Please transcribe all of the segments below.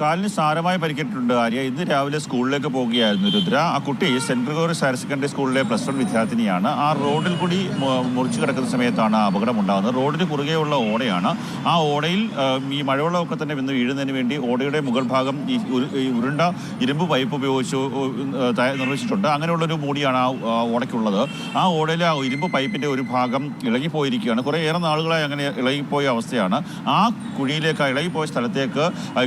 കാലിന് സാരമായി പരിക്കേറ്റിട്ടുണ്ട് ആര്യ. ഇന്ന് രാവിലെ സ്കൂളിലേക്ക് പോവുകയായിരുന്നു രുദ്ര. ആ കുട്ടി സെന്റ് ഗ്രിഗോറിയസ് ഹയർ സെക്കൻഡറി സ്കൂളിലെ +1 വിദ്യാർത്ഥിനിയാണ്. ആ റോഡിൽ കൂടി മുറിച്ചു കിടക്കുന്ന സമയത്താണ് അപകടം ഉണ്ടാകുന്നത്. റോഡിന് കുറുകെയുള്ള ഓടയാണ്. ആ ഓടയിൽ ഈ മഴവെള്ളമൊക്കെ തന്നെ വന്ന് വീഴുന്നതിന് വേണ്ടി ഓടയുടെ മുകൾ ഭാഗം ഈ ഉരുണ്ട ഇരുമ്പ് പൈപ്പ് ഉപയോഗിച്ച് നിർമ്മിച്ചിട്ടുണ്ട്. അങ്ങനെയുള്ളൊരു മൂടിയാണ് ആ ഓടയ്ക്കുള്ളത്. ആ ഓടയിലെ ആ ഇരുമ്പ് പൈപ്പിൻ്റെ ഒരു ഭാഗം ഇളകിപ്പോയിരിക്കുകയാണ്. കുറേയേറെ നാളുകളായി അങ്ങനെ ഇളകിപ്പോയ അവസ്ഥയാണ്. ആ കുഴിയിലേക്ക് ഇളകിപ്പോയ സ്ഥലത്തേക്ക്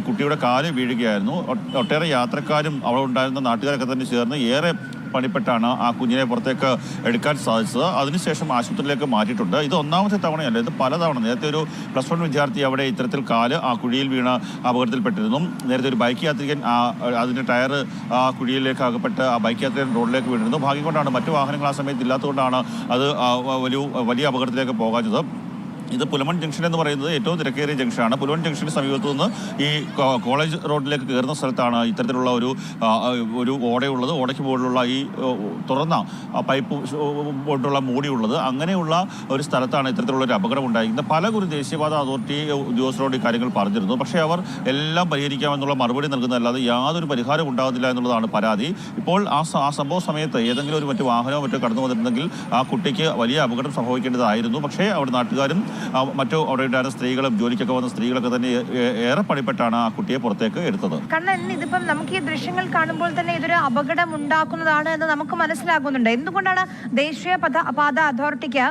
കുട്ടിയുടെ കാല് വീഴുകയായിരുന്നു. ഒട്ടേറെ യാത്രക്കാരും അവിടെ ഉണ്ടായിരുന്ന നാട്ടുകാരൊക്കെ തന്നെ ചേർന്ന് ഏറെ പണിപ്പെട്ടാണ് ആ കുഞ്ഞിനെ പുറത്തേക്ക് എടുക്കാൻ സാധിച്ചത്. അതിനുശേഷം ആശുപത്രിയിലേക്ക് മാറ്റിയിട്ടുണ്ട്. ഇത് ഒന്നാമത്തെ തവണയല്ല, ഇത് പലതവണ. നേരത്തെ ഒരു +1 വിദ്യാർത്ഥി അവിടെ ഇത്തരത്തിൽ കാല് ആ കുഴിയിൽ വീണ് അപകടത്തിൽപ്പെട്ടിരുന്നു. നേരത്തെ ഒരു ബൈക്ക് യാത്രികൻ അതിൻ്റെ ടയർ ആ കുഴിയിലേക്ക് അകപ്പെട്ട് ആ ബൈക്ക് യാത്രികൻ റോഡിലേക്ക് വീണിരുന്നു. ഭാഗ്യം കൊണ്ടാണ് മറ്റു വാഹനങ്ങൾ ആ സമയത്ത് ഇല്ലാത്തതുകൊണ്ടാണ് അത് വലിയ അപകടത്തിലേക്ക് പോകാഞ്ഞത്. ഇത് പുലമൺ ജംഗ്ഷൻ എന്ന് പറയുന്നത് ഏറ്റവും തിരക്കേറിയ ജംഗ്ഷനാണ്. പുലമൺ ജംഗ്ഷന് സമീപത്തു നിന്ന് ഈ കോളേജ് റോഡിലേക്ക് കയറുന്ന സ്ഥലത്താണ് ഇത്തരത്തിലുള്ള ഒരു ഓടയുള്ളത്. ഓടയ്ക്ക് മുകളിലുള്ള ഈ തുറന്ന പൈപ്പ് കൊണ്ടുള്ള മൂടിയുള്ളത്. അങ്ങനെയുള്ള ഒരു സ്ഥലത്താണ് ഇത്തരത്തിലുള്ള ഒരു അപകടം ഉണ്ടായിരിക്കുന്നത്. പലകുറി ദേശീയപാത അതോറിറ്റി ഉദ്യോഗസ്ഥരോട് ഈ കാര്യങ്ങൾ പറഞ്ഞിരുന്നു. പക്ഷേ അവർ എല്ലാം പരിഹരിക്കാമെന്നുള്ള മറുപടി നൽകുന്നതല്ലാതെ യാതൊരു പരിഹാരം ഉണ്ടാകുന്നില്ല എന്നുള്ളതാണ് പരാതി. ഇപ്പോൾ ആ സംഭവ സമയത്ത് ഏതെങ്കിലും ഒരു മറ്റു വാഹനമോ മറ്റോ കടന്നു വന്നിട്ടുണ്ടെങ്കിൽ ആ കുട്ടിക്ക് വലിയ അപകടം സംഭവിക്കേണ്ടതായിരുന്നു. പക്ഷേ അവിടെ നാട്ടുകാരും മറ്റു അവിടെ ഉണ്ടായിരുന്ന സ്ത്രീകളും ജോലിക്കൊക്കെ വന്ന സ്ത്രീകളൊക്കെ തന്നെ ഏറെ പണിപ്പെട്ടാണ് ആ കുട്ടിയെ പുറത്തേക്ക് എടുത്തത്. കാരണം ഇതിപ്പം നമുക്ക് ഈ ദൃശ്യങ്ങൾ കാണുമ്പോൾ തന്നെ ഇതൊരു അപകടം ഉണ്ടാക്കുന്നതാണ് എന്ന് നമുക്ക് മനസ്സിലാകുന്നുണ്ട്. എന്തുകൊണ്ടാണ് ദേശീയപാത അതോറിറ്റിക്ക്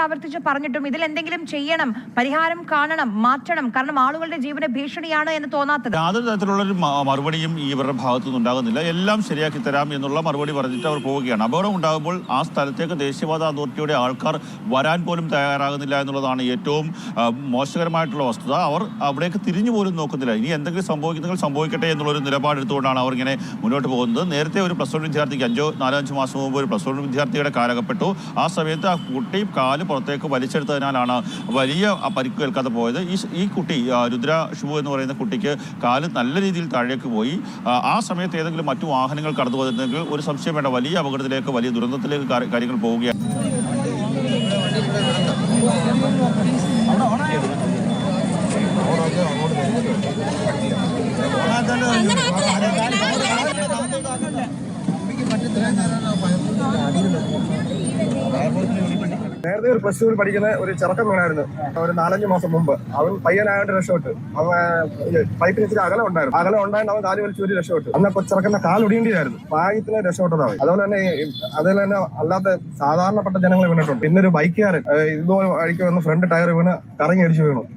ആവർത്തിച്ച് പറഞ്ഞിട്ടും ഇതിൽ എന്തെങ്കിലും ചെയ്യണം, പരിഹാരം കാണണം, മാറ്റണം, കാരണം ആളുകളുടെ ജീവന ഭീഷണിയാണ് എന്ന് തോന്നാത്തത്? യാതൊരു തരത്തിലുള്ളൊരു മറുപടിയും ഇവരുടെ ഭാഗത്തുനിന്ന് ഉണ്ടാകുന്നില്ല. എല്ലാം ശരിയാക്കി തരാം എന്നുള്ള മറുപടി പറഞ്ഞിട്ട് അവർ പോവുകയാണ്. അപകടം ഉണ്ടാകുമ്പോൾ ആ സ്ഥലത്തേക്ക് ദേശീയപാത അതോറിറ്റിയുടെ ആൾക്കാർ വരാൻ പോലും തയ്യാറാകുന്നില്ല എന്നുള്ളതാണ് ഏറ്റവും മോശകരമായിട്ടുള്ള വസ്തുത. അവർ അവിടേക്ക് തിരിഞ്ഞു പോലും നോക്കുന്നില്ല. ഇനി എന്തെങ്കിലും സംഭവിക്കട്ടെ എന്നുള്ളൊരു നിലപാടെടുത്തുകൊണ്ടാണ് അവർ ഇങ്ങനെ മുന്നോട്ട് പോകുന്നത്. നേരത്തെ ഒരു +1 വിദ്യാർത്ഥിക്ക് 4-5 മാസം മുമ്പ് ഒരു +1 വിദ്യാർത്ഥിയുടെ കാലകപ്പെട്ടു. ആ സമയത്ത് ആ കുട്ടി കാല് പുറത്തേക്ക് വലിച്ചെടുത്തതിനാലാണ് വലിയ പരിക്കേൽക്കാതെ പോയത്. ഈ കുട്ടി രുദ്ര ഷുബു എന്ന് പറയുന്ന കുട്ടിക്ക് കാല് നല്ല രീതിയിൽ താഴേക്ക് പോയി. ആ സമയത്ത് ഏതെങ്കിലും മറ്റു വാഹനങ്ങൾ കടന്നു പോയിരുന്നെങ്കിൽ ഒരു സംശയം വേണ്ട, വലിയ അപകടത്തിലേക്ക്, വലിയ ദുരന്തത്തിലേക്ക് കാര്യങ്ങൾ പോവുകയാണ്. നേരത്തെ ഒരു +2 പഠിക്കുന്ന ഒരു ചെറുക്കം വീണായിരുന്നു ഒരു 4-5 മാസം മുമ്പ്. അവൻ പയ്യനായിട്ട് രക്ഷപ്പെട്ടു. അവൻ പൈപ്പിന് ഇച്ചിരി അകലം ഉണ്ടായിരുന്നു. അവൻ കാല് വലിച്ചു രക്ഷപ്പെട്ടു. അന്ന് ചെറുക്കന്റെ കാലൊടിയേണ്ടിയായിരുന്നു. ഭാഗ്യത്തിന് രക്ഷപ്പെട്ടതാണ്. അതുപോലെ തന്നെ അല്ലാത്ത സാധാരണപ്പെട്ട ജനങ്ങൾ വീണിട്ടുണ്ട്. പിന്നെ ഒരു ബൈക്കുകാരൻ ഇതുപോലെ വഴിക്ക് വന്ന് ഫ്രണ്ട് ടയർ വീണ് കറങ്ങി അടിച്ചു വീണു.